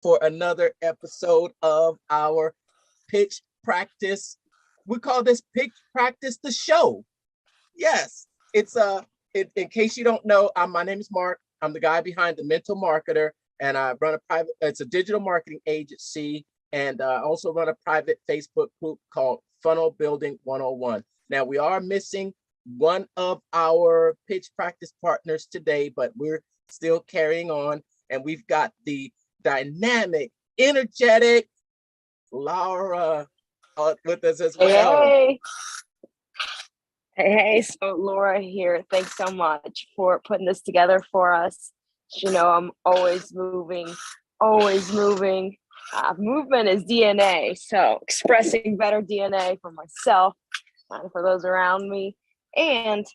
for another episode of our pitch practice. We call this pitch practice the show. Yes, it's in case you don't know, my name is Mark. I'm the guy behind the Mental Marketer, and I run it's a digital marketing agency, and I also run a private Facebook group called Funnel Building 101. Now, we are missing one of our pitch practice partners today, but we're still carrying on, and we've got the dynamic, energetic Laura with us as well. Hey, so Laura here. Thanks so much for putting this together for us. You know, I'm always moving, always moving. Movement is DNA, so expressing better DNA for myself and for those around me, and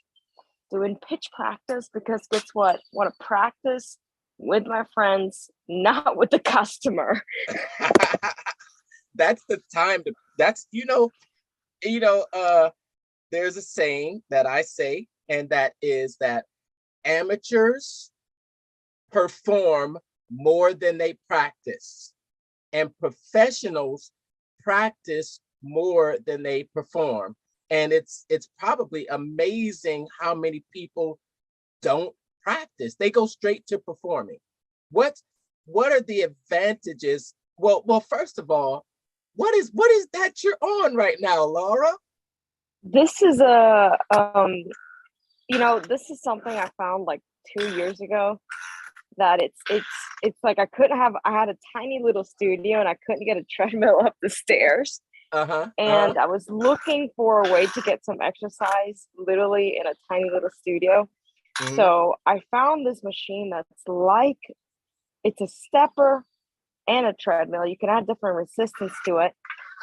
doing pitch practice, because guess what? I want to practice with my friends, not with the customer. That's the time to, that's, there's a saying that I say, and that is that amateurs perform more than they practice, and professionals practice more than they perform. And it's probably amazing how many people don't practice. They go straight to performing. What are the advantages? Well, first of all, what is that you're on right now, Laura? This is this is something I found like 2 years ago, that it's like I had a tiny little studio and I couldn't get a treadmill up the stairs. And I was looking for a way to get some exercise literally in a tiny little studio. So I found this machine that's like, it's a stepper and a treadmill. You can add different resistance to it.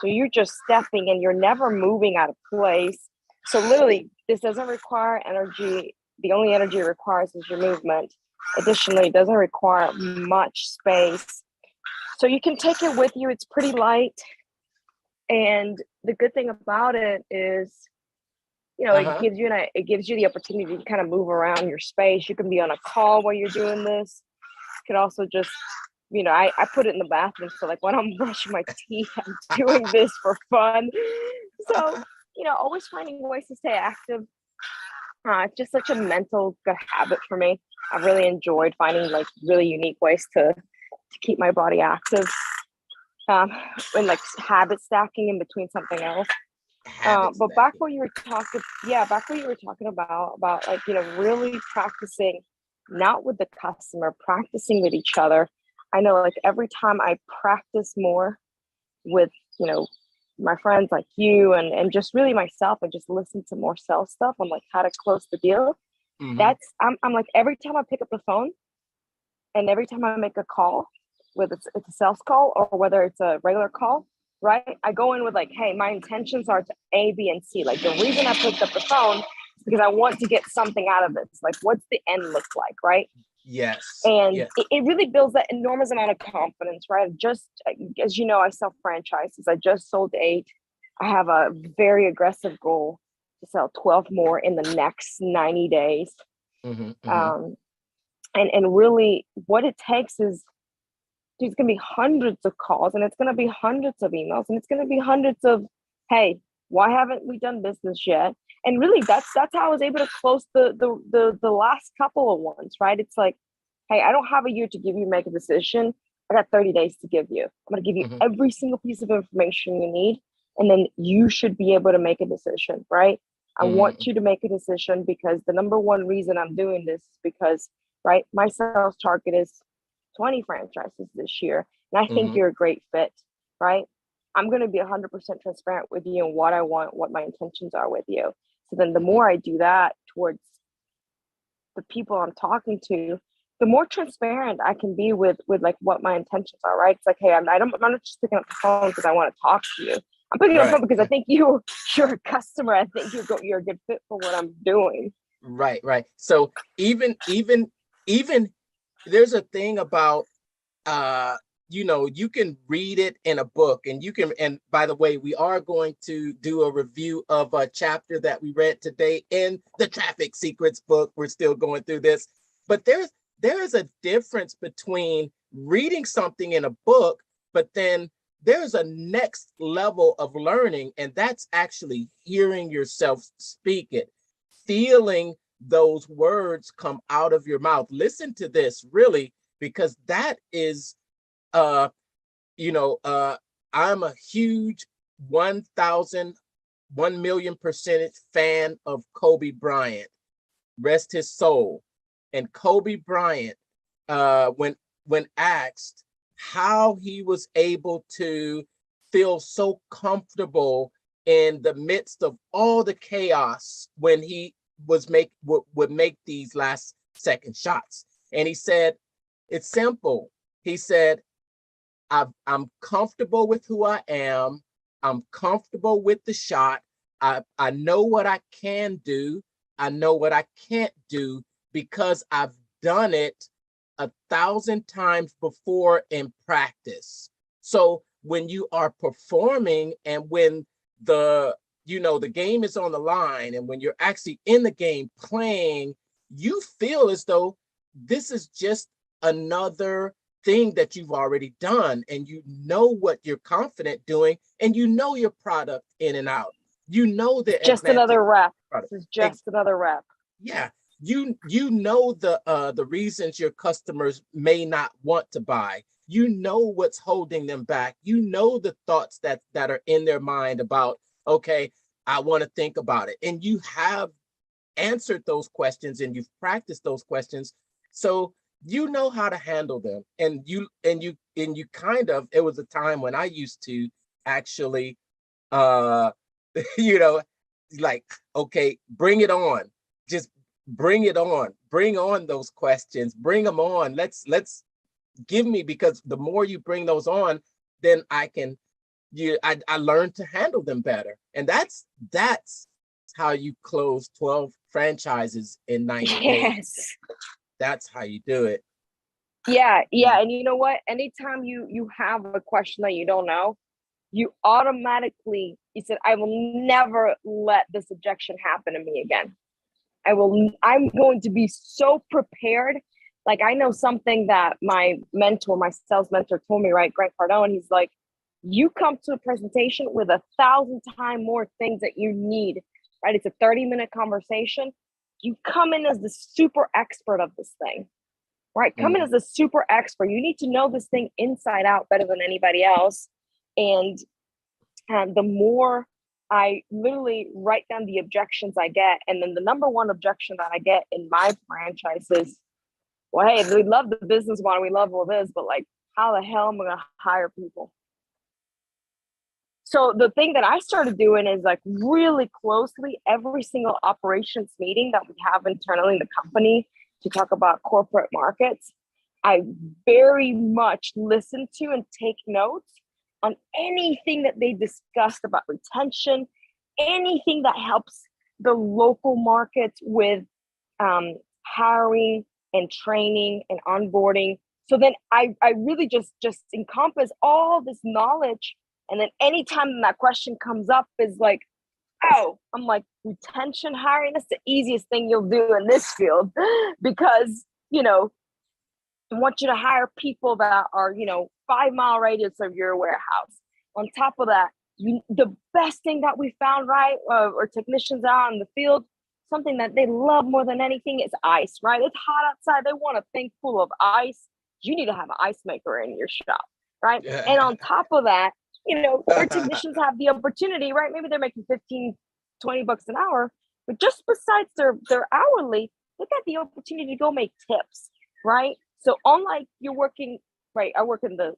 So you're just stepping and you're never moving out of place. So literally, this doesn't require energy. The only energy it requires is your movement. Additionally, it doesn't require much space. So you can take it with you. It's pretty light. And the good thing about it is, it gives you the opportunity to kind of move around your space. You can be on a call while you're doing this. You could also just, I put it in the bathroom. So like when I'm brushing my teeth, I'm doing this for fun. So, always finding ways to stay active. It's just such a mental good habit for me. I've really enjoyed finding like really unique ways to keep my body active. And like habit stacking in between something else. But back where you were talking about like, really practicing, not with the customer, practicing with each other. I know like every time I practice more with, my friends like you and just really myself, and just listen to more sales stuff on like how to close the deal. I'm like, every time I pick up the phone and every time I make a call, whether it's a sales call or whether it's a regular call, right? I go in with like, hey, my intentions are to A, B, and C. Like the reason I picked up the phone is because I want to get something out of this. Like, what's the end look like, right? Yes. And yes. It really builds that enormous amount of confidence, right? Just, as you know, I sell franchises. I just sold 8. I have a very aggressive goal to sell 12 more in the next 90 days. And really what it takes is, there's going to be hundreds of calls, and it's going to be hundreds of emails, and it's going to be hundreds of, hey, why haven't we done business yet? And really, that's how I was able to close the last couple of ones, right? It's like, hey, I don't have a year to give you, make a decision. I got 30 days to give you. I'm going to give you every single piece of information you need, and then you should be able to make a decision, right? I want you to make a decision, because the number one reason I'm doing this is because, right, my sales target is 20 franchises this year. And I think you're a great fit, right? I'm going to be 100% transparent with you on what I want, what my intentions are with you. So then the more I do that towards the people I'm talking to, the more transparent I can be with like what my intentions are, right? It's like, hey, I'm not just picking up the phone because I want to talk to you. I'm picking up the phone because I think you're a customer. I think you're a good fit for what I'm doing. Right. So even there's a thing about, you can read it in a book, and by the way, we are going to do a review of a chapter that we read today in the Traffic Secrets book. We're still going through this, but there is a difference between reading something in a book, but then there's a next level of learning, and that's actually hearing yourself speak it, feeling those words come out of your mouth. Listen to this, really, because that is, I'm a huge 1,000,000,000% fan of Kobe Bryant, rest his soul. And Kobe Bryant, when asked how he was able to feel so comfortable in the midst of all the chaos when he would make these last second shots, and he said, "It's simple." He said, I'm comfortable with who I am. I'm comfortable with the shot. I know what I can do. I know what I can't do because I've done it 1,000 times before in practice. So when you are performing and when the game is on the line and when you're actually in the game playing, you feel as though this is just another thing that you've already done, and you know what you're confident doing, and you know your product in and out. You know the just another rep. This is just another rep. Yeah, you know the reasons your customers may not want to buy. You know what's holding them back. You know the thoughts that are in their mind about, okay, I want to think about it, and you have answered those questions and you've practiced those questions, so you know how to handle them. And you kind of, it was a time when I used to actually like, okay, bring it on, just bring it on, bring on those questions, bring them on, let's give me, because the more you bring those on, then I learned to handle them better. And that's how you close 12 franchises in 90 days. That's how you do it. Yeah. And you know what? Anytime you have a question that you don't know, you automatically, you said, I will never let this objection happen to me again. I'm going to be so prepared. Like, I know something that my sales mentor told me, right? Grant Cardone, he's like, you come to a presentation with 1,000 times more things that you need, right? It's a 30-minute conversation. You come in as the super expert of this thing, right? Come in as the super expert. You need to know this thing inside out better than anybody else. And the more I literally write down the objections I get, and then the number one objection that I get in my franchise is, well, hey, we love the business model, we love all this, but like, how the hell am I gonna hire people? So the thing that I started doing is like really closely every single operations meeting that we have internally in the company to talk about corporate markets, I very much listen to and take notes on anything that they discussed about retention, anything that helps the local markets with hiring and training and onboarding. So then I really just encompass all this knowledge. And then anytime that question comes up is like, oh, I'm like, retention hiring, that's the easiest thing you'll do in this field because, I want you to hire people that are, 5-mile radius of your warehouse. On top of that, the best thing that we found, right, or technicians out in the field, something that they love more than anything is ice, right? It's hot outside. They want a thing full of ice. You need to have an ice maker in your shop, right? Yeah. And on top of that, their technicians have the opportunity, right? Maybe they're making 15, 20 bucks an hour, but just besides their hourly, they got the opportunity to go make tips, right? So unlike you're working, right? I work in the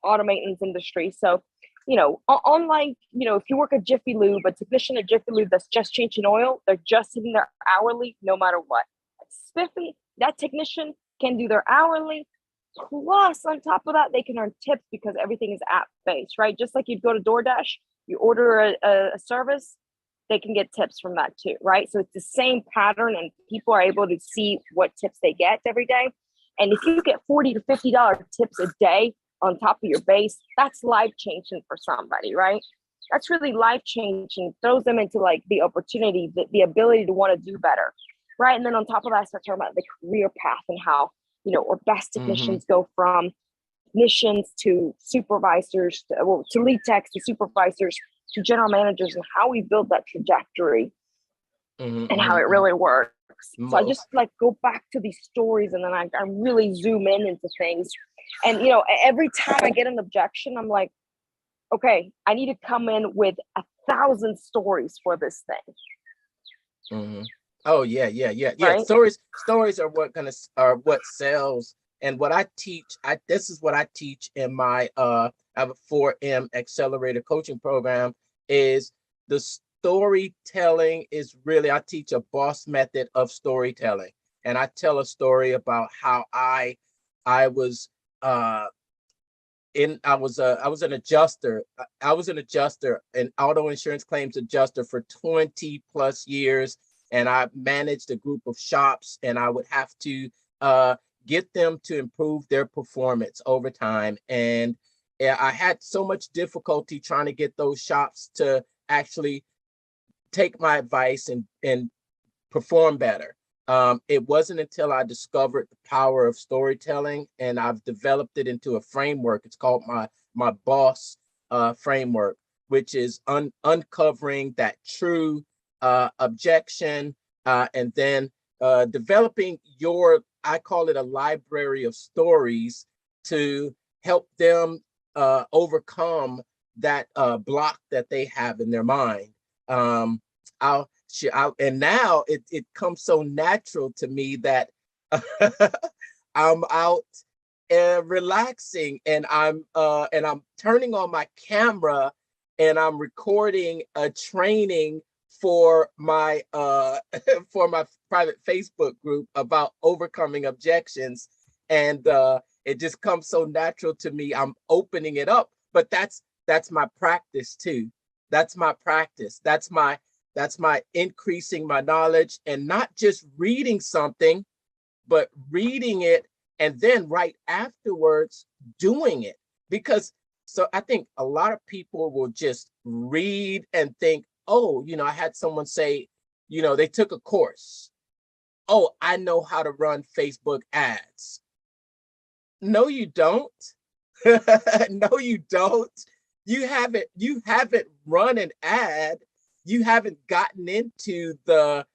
auto maintenance industry. So, unlike, if you work at Jiffy Lube, a technician at Jiffy Lube that's just changing oil, they're just hitting their hourly no matter what. Spiffy, that technician can do their hourly. Plus, on top of that, they can earn tips because everything is app-based, right? Just like you'd go to DoorDash, you order a service, they can get tips from that too, right? So it's the same pattern, and people are able to see what tips they get every day. And if you get $40 to $50 tips a day on top of your base, that's life-changing for somebody, right? That's really life-changing. Throws them into like the opportunity, the ability to want to do better, right? And then on top of that, I start talking about the career path and how or best technicians go from technicians to supervisors, to lead techs, to supervisors, to general managers, and how we build that trajectory and how it really works. So I just like go back to these stories, and then I really zoom in into things. And every time I get an objection, I'm like, okay, I need to come in with 1,000 stories for this thing. Oh yeah. Right? Stories are what sells. And what I teach, this is what I teach in my I have a 4M accelerator coaching program, is the storytelling is really, I teach a boss method of storytelling. And I tell a story about how I was I was an adjuster. I was an adjuster, an auto insurance claims adjuster for 20 plus years. And I managed a group of shops, and I would have to get them to improve their performance over time. And I had so much difficulty trying to get those shops to actually take my advice and perform better. It wasn't until I discovered the power of storytelling, and I've developed it into a framework. It's called my boss framework, which is uncovering that true objection, and then developing I call it a library of stories to help them overcome that block that they have in their mind. And now it comes so natural to me that I'm out relaxing, and I'm turning on my camera, and I'm recording a training for my for my private Facebook group about overcoming objections. And it just comes so natural to me. I'm opening it up, but that's my practice too. That's my practice. That's my increasing my knowledge, and not just reading something, but reading it and then right afterwards doing it. Because so I think a lot of people will just read and think, oh, I had someone say, they took a course. Oh, I know how to run Facebook ads. No, you don't. No, you don't. You haven't run an ad. You haven't gotten into the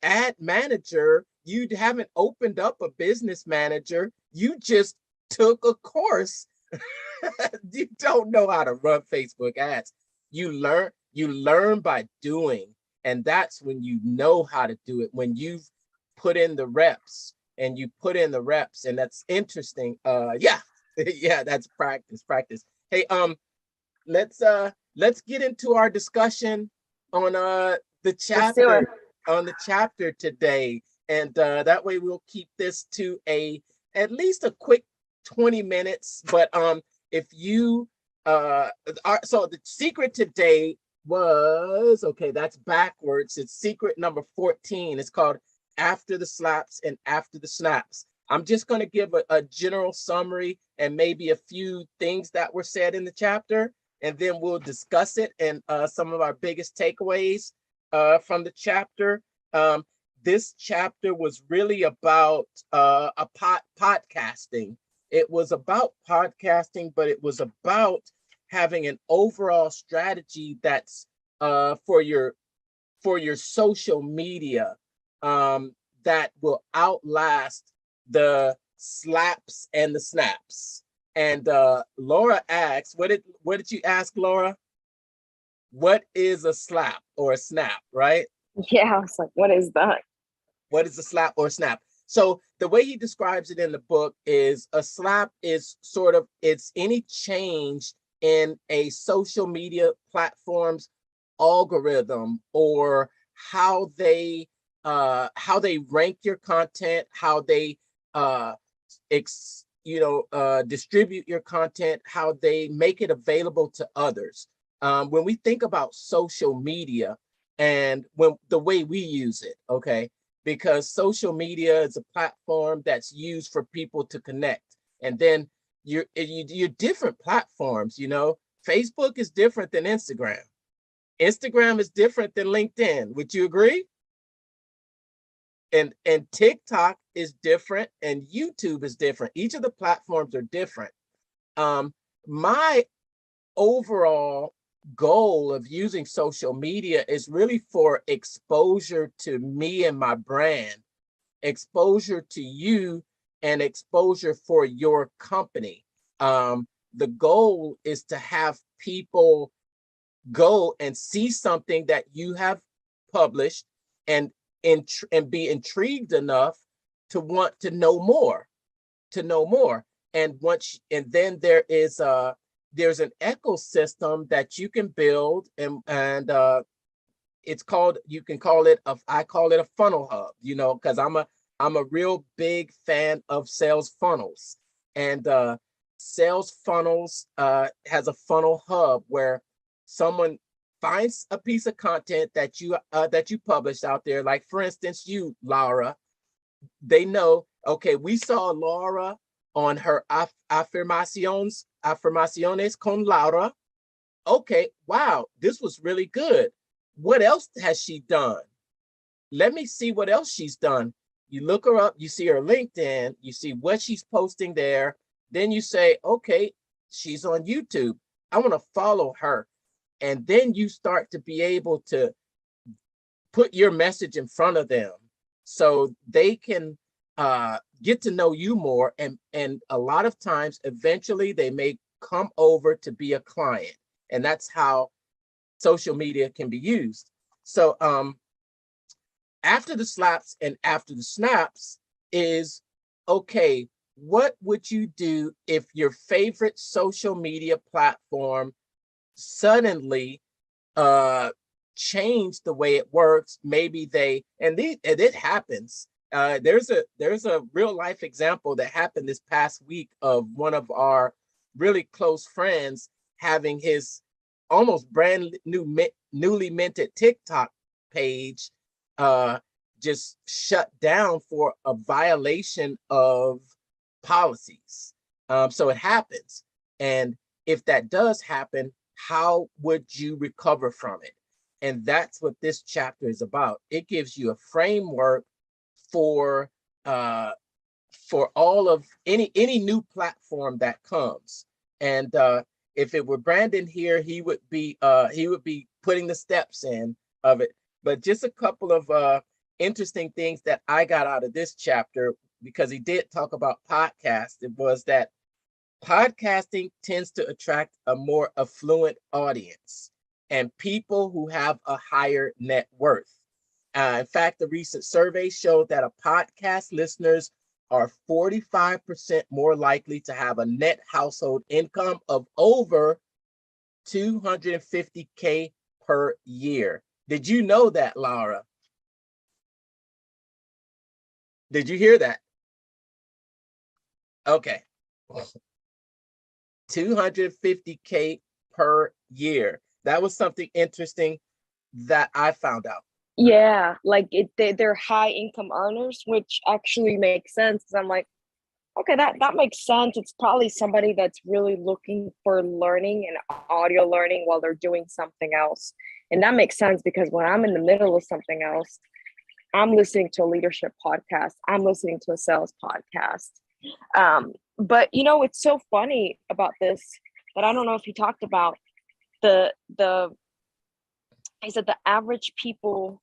ad manager. You haven't opened up a business manager. You just took a course. You don't know how to run Facebook ads. You learn by doing. And that's when you know how to do it, when you've put in the reps, and that's interesting. Yeah, that's practice. Hey, let's get into our discussion on the chapter today, and that way we'll keep this to at least a quick 20 minutes. But if you so the secret today was, okay, that's backwards. It's secret number 14. It's called After the Slaps and After the Snaps. I'm just going to give a general summary and maybe a few things that were said in the chapter, and then we'll discuss it and some of our biggest takeaways from the chapter. This chapter was really about podcasting. It was about podcasting, but it was about having an overall strategy that's for your social media that will outlast the slaps and the snaps. And Laura asks, what did you ask, Laura? What is a slap or a snap, right? Yeah, I was like, what is that? What is a slap or a snap? So the way he describes it in the book is a slap is it's any change in a social media platform's algorithm, or how they rank your content, how they distribute your content, how they make it available to others. When we think about social media and the way we use it, okay, because social media is a platform that's used for people to connect. And then you're different platforms, Facebook is different than Instagram. Instagram is different than LinkedIn. Would you agree? and TikTok is different and YouTube is different. Each of the platforms are different. My overall goal of using social media is really for exposure to me and my brand, exposure to you, and exposure for your company. The goal is to have people go and see something that you have published and be intrigued enough to want to know more, and then there's an ecosystem that you can build, and it's called, you can call it I call it a funnel hub, because I'm a real big fan of sales funnels. And sales funnels has a funnel hub where someone finds a piece of content that you published out there. Like, for instance, you, Laura, they know, okay, we saw Laura on her afirmaciones con Laura. Okay, wow, this was really good. What else has she done? Let me see what else she's done. You look her up, you see her LinkedIn, you see what she's posting there. Then you say, okay, she's on YouTube. I want to follow her. And then you start to be able to put your message in front of them so they can get to know you more. And a lot of times, eventually, they may come over to be a client. And that's how social media can be used. So after the slaps and after the snaps is, okay, what would you do if your favorite social media platform suddenly change the way it works? Maybe and it happens. There's a real life example that happened this past week of one of our really close friends having his almost brand new, newly minted TikTok page just shut down for a violation of policies. So it happens. And if that does happen, how would you recover from it? And that's what this chapter is about. It gives you a framework for all of any new platform that comes. And if it were Brandon here, he would be putting the steps in of it. But just a couple of interesting things that I got out of this chapter, because he did talk about podcasts. It was that podcasting tends to attract a more affluent audience and people who have a higher net worth. In fact, the recent survey showed that a podcast listeners are 45% more likely to have a net household income of over $250K per year. Did you know that, Laura? Did you hear that? Okay. 250K per year. That was something interesting that I found out. Yeah, like they're high income earners, which actually makes sense. I'm like, okay, that makes sense. It's probably somebody that's really looking for learning and audio learning while they're doing something else. And that makes sense because when I'm in the middle of something else, I'm listening to a leadership podcast. I'm listening to a sales podcast. But it's so funny about this that I don't know if he talked about he said the average people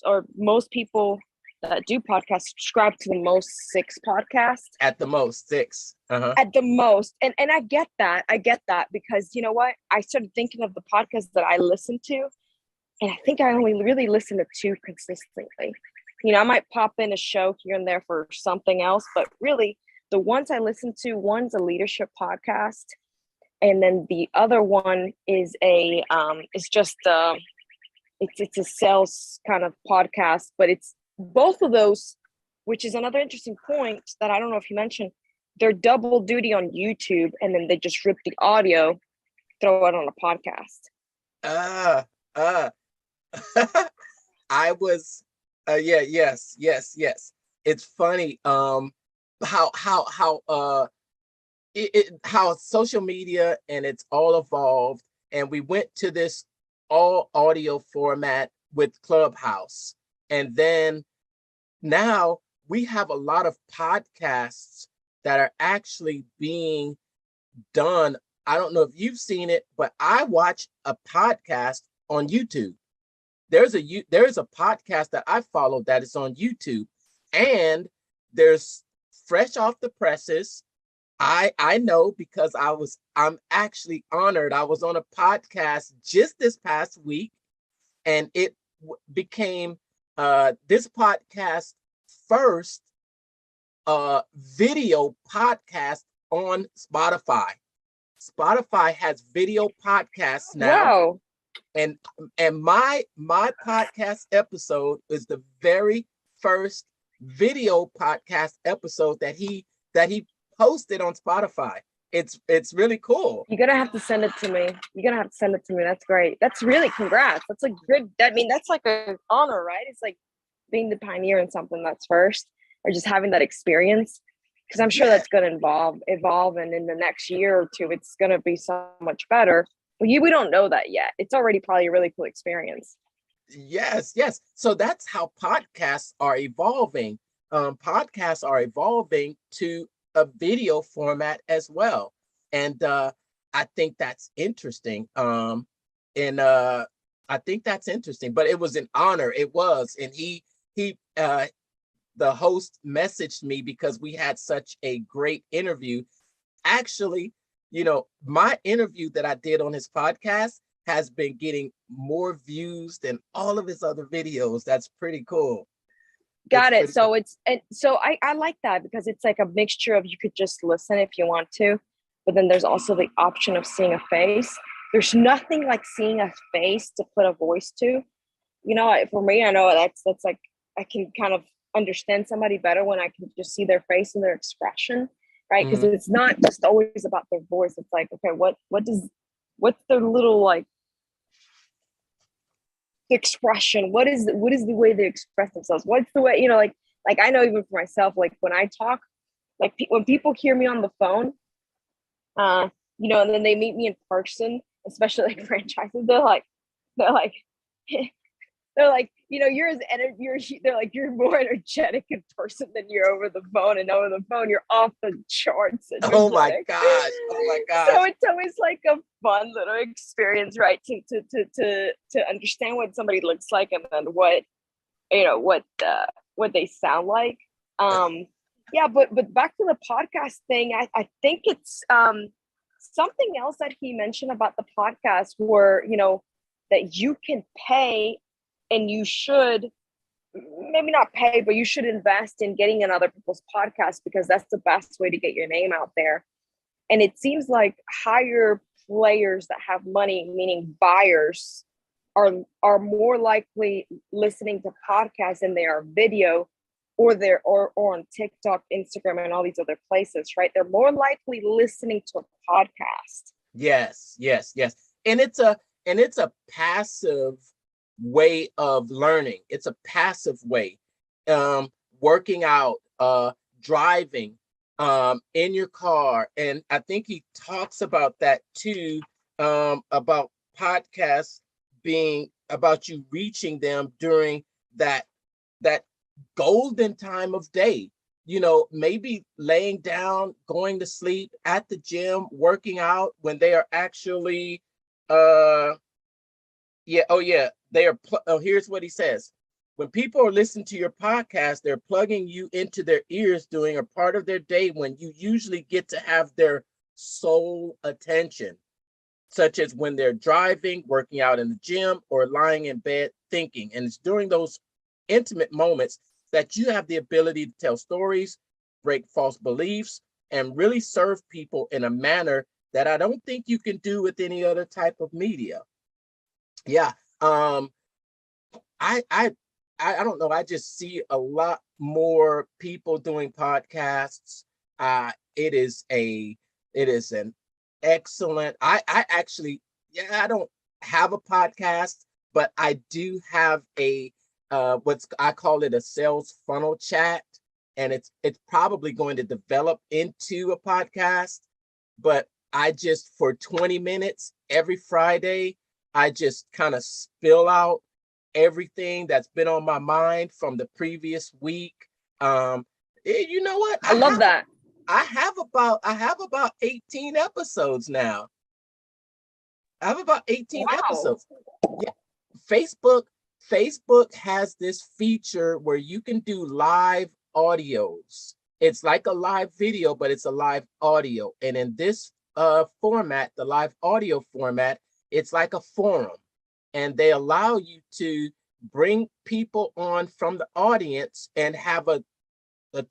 or most people that do podcasts subscribe to the most 6 podcasts. At the most 6. At the most. And I get that. Because you know what? I started thinking of the podcasts that I listen to, and I think I only really listen to 2 consistently. I might pop in a show here and there for something else, but really the ones I listen to, one's a leadership podcast, and then the other one is it's a sales kind of podcast. But it's both of those, which is another interesting point that I don't know if you mentioned. They're double duty on YouTube, and then they just rip the audio, throw it on a podcast. I was yes. It's funny how social media, and it's all evolved, and we went to this all audio format with Clubhouse, and then now we have a lot of podcasts that are actually being done. I don't know if you've seen it, but I watch a podcast on YouTube. There's a podcast that I follow that is on YouTube, and there's fresh off the presses. I know because I'm actually honored. I was on a podcast just this past week, and it became this podcast first video podcast on Spotify. Spotify has video podcasts now. Wow. And my podcast episode is the very first video podcast episode that he posted on Spotify. It's really cool. You're gonna have to send it to me. That's great. That's really congrats. That's like good. I mean, that's like an honor, right? It's like being the pioneer in something that's first, or just having that experience. Because I'm sure that's gonna evolve, and in the next year or two, it's gonna be so much better. We don't know that yet. It's already probably a really cool experience. Yes. So that's how podcasts are evolving. Podcasts are evolving to a video format as well. And I think that's interesting. I think that's interesting, but it was an honor. It was. And the host messaged me because we had such a great interview. Actually, my interview that I did on his podcast has been getting more views than all of his other videos. That's pretty cool. Got it. So I like that, because it's like a mixture of, you could just listen if you want to, but then there's also the option of seeing a face. There's nothing like seeing a face to put a voice to. For me, I know that's like, I can kind of understand somebody better when I can just see their face and their expression, right? Because it's not just always about their voice. It's like, okay, what's their little like expression? What is the way they express themselves? What's the way, like I know, even for myself, like when I talk, like when people hear me on the phone, and then they meet me in person, especially like franchises, they're like they're like, you're more energetic in person than you're over the phone, and over the phone you're off the charts. Oh my gosh. So it's always like a fun little experience, right? To understand what somebody looks like, and then what they sound like. Yeah, but back to the podcast thing, I think it's something else that he mentioned about the podcast, where that you can pay, and you should maybe not pay, but you should invest in getting in other people's podcasts, because that's the best way to get your name out there. And it seems like higher players that have money, meaning buyers, are more likely listening to podcasts than they are video, or on TikTok, Instagram, and all these other places, right? They're more likely listening to a podcast. Yes. And it's a passive way of learning. It's a passive way. Working out, driving, in your car. And I think he talks about that too, about podcasts being about you reaching them during that golden time of day. Maybe laying down, going to sleep, at the gym, working out, when they are actually here's what he says. When people are listening to your podcast, they're plugging you into their ears during a part of their day when you usually get to have their sole attention, such as when they're driving, working out in the gym, or lying in bed thinking. And it's during those intimate moments that you have the ability to tell stories, break false beliefs, and really serve people in a manner that I don't think you can do with any other type of media. Yeah. I don't know. I just see a lot more people doing podcasts. It is an excellent. I actually, I don't have a podcast, but I do have a I call it a sales funnel chat, and it's probably going to develop into a podcast. But I just, for 20 minutes every Friday, I just kind of spill out everything that's been on my mind from the previous week. You know what? I love that. I have about 18 episodes now. I have about 18 episodes. Yeah. Facebook has this feature where you can do live audios. It's like a live video, but it's a live audio. And in this format, the live audio format, it's like a forum. And they allow you to bring people on from the audience and have a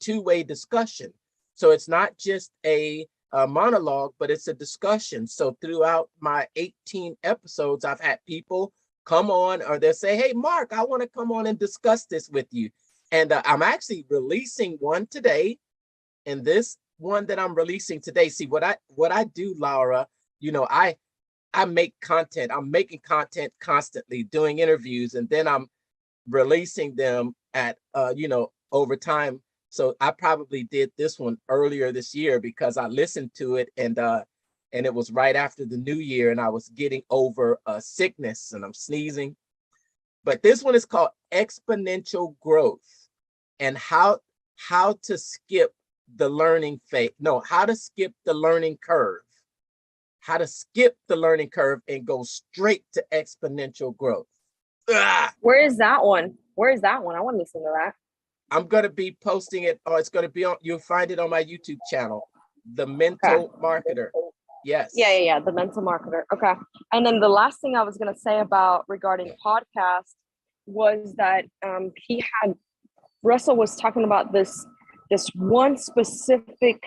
two-way discussion. So it's not just a monologue, but it's a discussion. So throughout my 18 episodes, I've had people come on, or they'll say, hey, Mark, I want to come on and discuss this with you. And I'm actually releasing one today. And this one that I'm releasing today, see what I do, Laura, you know, I make content. I'm making content constantly, doing interviews, and then I'm releasing them at, you know, over time. So I probably did this one earlier this year because I listened to it, and it was right after the new year, and I was getting over a sickness and I'm sneezing. But this one is called Exponential Growth, and how to skip the learning phase. No, how to skip the learning curve. How to skip the learning curve and go straight to exponential growth. Ugh. Where is that one? Where is that one? I want to listen to that. I'm going to be posting it, or it's going to be on, you'll find it on my YouTube channel, The Mental Marketer. Yes. Yeah. The Mental Marketer. Okay. And then the last thing I was going to say about regarding podcast was that Russell was talking about this one specific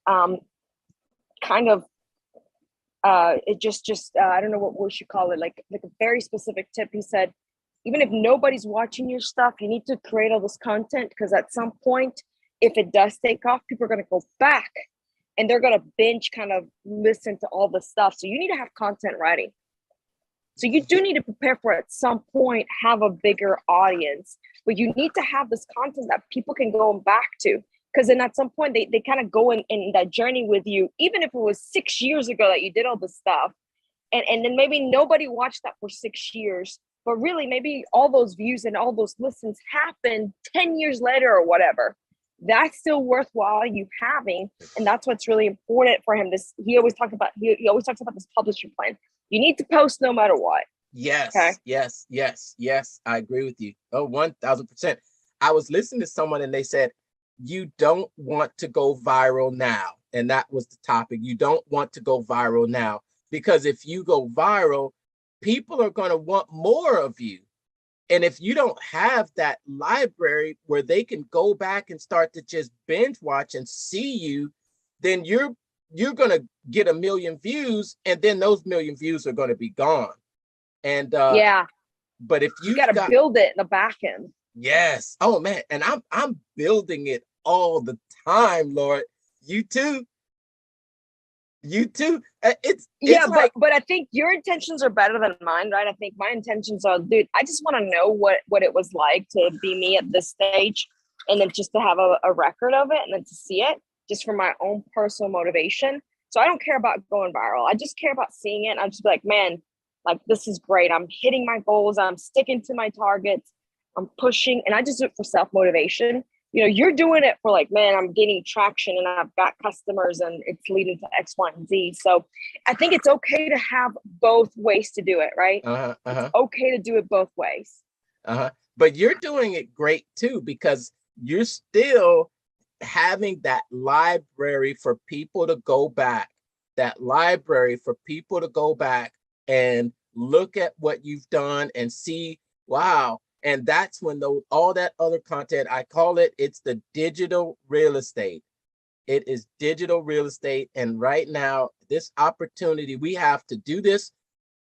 kind of it just I don't know what we should call it, like a very specific tip. He said, even if nobody's watching your stuff, you need to create all this content, because at some point, if it does take off, people are going to go back and they're going to binge kind of listen to all the stuff. So you need to have content ready. So you do need to prepare for, at some point, have a bigger audience, but you need to have this content that people can go back to. Because then at some point they kind of go in that journey with you, even if it was 6 years ago that you did all this stuff. And then maybe nobody watched that for 6 years, but really maybe all those views and all those listens happened 10 years later or whatever. That's still worthwhile you having. And that's what's really important for him. He always talks about this publishing plan. You need to post no matter what. Yes. Okay? Yes. I agree with you. Oh, 1000%. I was listening to someone and they said, you don't want to go viral now. And that was the topic. You don't want to go viral now, because if you go viral, people are going to want more of you. And if you don't have that library where they can go back and start to just binge watch and see you, then you're going to get 1 million views, and then those 1 million views are going to be gone. And but if you got to build it in the back end. Yes. Oh man. And I'm building it all the time, Lord. You too. But I think your intentions are better than mine, right? I think my intentions are, dude, I just want to know what it was like to be me at this stage, and then just to have a record of it, and then to see it just for my own personal motivation. So I don't care about going viral. I just care about seeing it. And I'm just like, man, like, this is great. I'm hitting my goals. I'm sticking to my targets. I'm pushing, and I just do it for self-motivation. You know, you're doing it for like, man, I'm getting traction and I've got customers and it's leading to X, Y, and Z. So I think it's okay to have both ways to do it, right? It's okay to do it both ways. But you're doing it great too, because you're still having that library for people to go back, and look at what you've done and see, wow. And that's when all that other content, I call it, it's the digital real estate. It is digital real estate. And right now, this opportunity, we have to do this,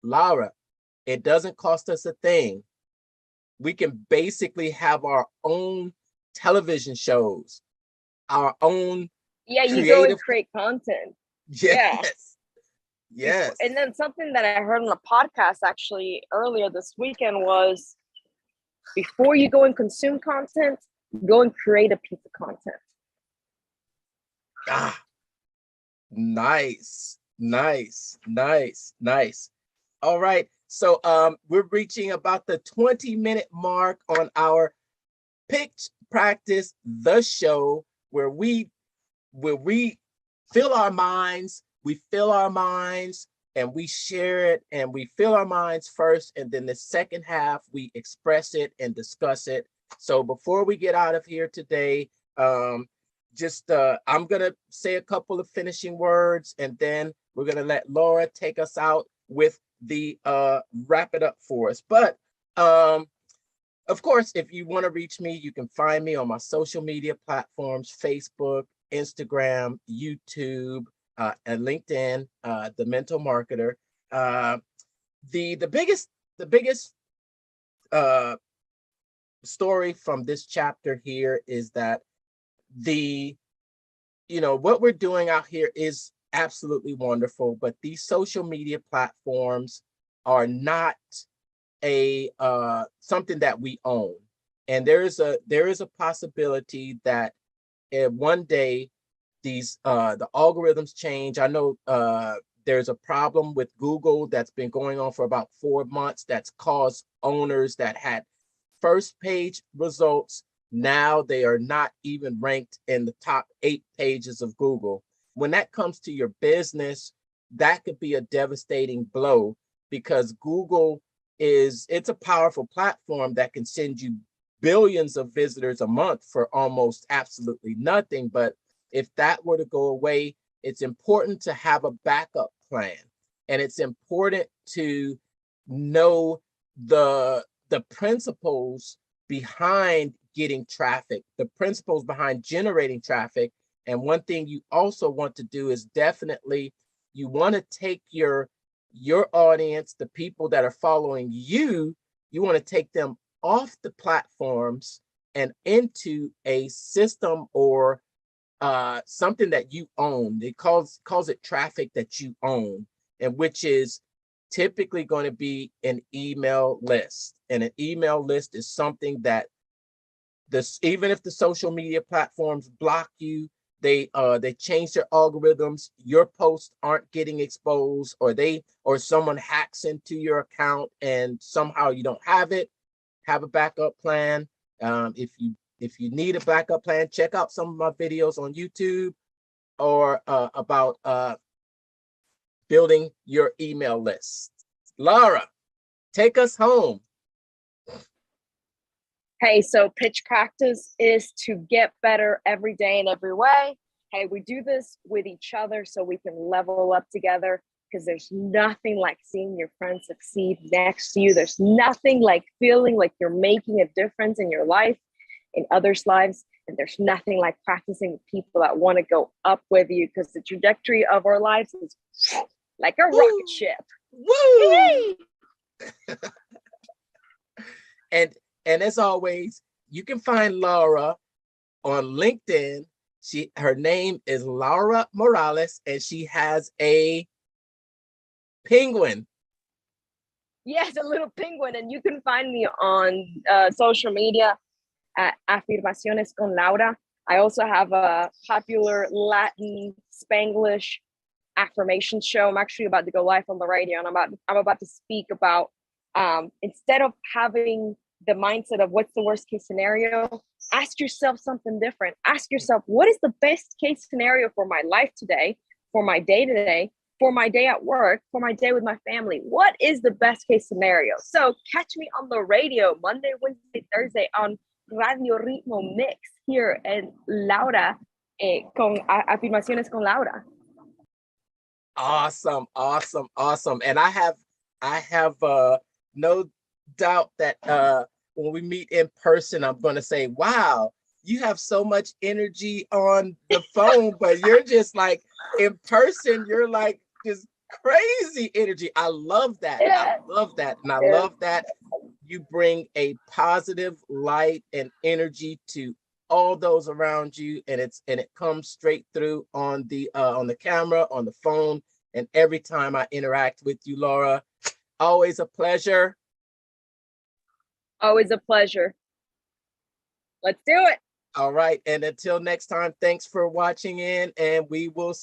Laura, it doesn't cost us a thing. We can basically have our own television shows, our own you go and create content. Yes. And then something that I heard on a podcast actually earlier this weekend was, before you go and consume content, go and create a piece of content. Nice. All right. So we're reaching about the 20-minute mark on our pitch practice, the show where we fill our minds, and we share it, and we fill our minds first, and then the second half we express it and discuss it. So before we get out of here today, I'm gonna say a couple of finishing words, and then we're gonna let Laura take us out with the wrap it up for us. But of course, if you want to reach me, you can find me on my social media platforms: Facebook, Instagram, YouTube, and LinkedIn, The Mental Marketer. The biggest story from this chapter here is that what we're doing out here is absolutely wonderful, but these social media platforms are not something that we own. And there is a possibility that one day the algorithms change. I know there's a problem with Google that's been going on for about 4 months that's caused owners that had first page results. Now they are not even ranked in the top 8 pages of Google. When that comes to your business, that could be a devastating blow, because Google it's a powerful platform that can send you billions of visitors a month for almost absolutely nothing. But if that were to go away, it's important to have a backup plan. And it's important to know the principles behind getting traffic, the principles behind generating traffic. And one thing you also want to do is definitely, you want to take your audience, the people that are following you, you want to take them off the platforms and into a system or something that you own. It calls it traffic that you own, and which is typically going to be an email list. And an email list is something that even if the social media platforms block you, they change their algorithms, your posts aren't getting exposed, or someone hacks into your account and somehow you don't have it. Have a backup plan. If you need a backup plan, check out some of my videos on YouTube or about building your email list. Laura, take us home. Hey, so pitch practice is to get better every day in every way. Hey, we do this with each other so we can level up together, because there's nothing like seeing your friends succeed next to you. There's nothing like feeling like you're making a difference in your life, in others' lives. And there's nothing like practicing with people that want to go up with you, because the trajectory of our lives is like a rocket ship. Woo! And as always, you can find Laura on LinkedIn. Her name is Laura Morales, and she has a penguin. Yes, a little penguin. And you can find me on social media at Afirmaciones con Laura. I also have a popular Latin Spanglish affirmation show. I'm actually about to go live on the radio, and I'm about to speak about instead of having the mindset of what's the worst case scenario, ask yourself something different. Ask yourself, what is the best case scenario for my life today, for my day today, for my day at work, for my day with my family? What is the best case scenario? So catch me on the radio Monday, Wednesday, Thursday on Radio Ritmo Mix here and Laura con Afirmaciones con Laura. Awesome. And I have no doubt that when we meet in person, I'm going to say, wow, you have so much energy on the phone, but you're just like in person, you're like just crazy energy. I love that. Yeah. I love that. And I love that you bring a positive light and energy to all those around you, and it comes straight through on the camera, on the phone, and every time I interact with you, Laura. Always a pleasure. Always a pleasure. Let's do it. All right, and until next time, thanks for watching in, and we will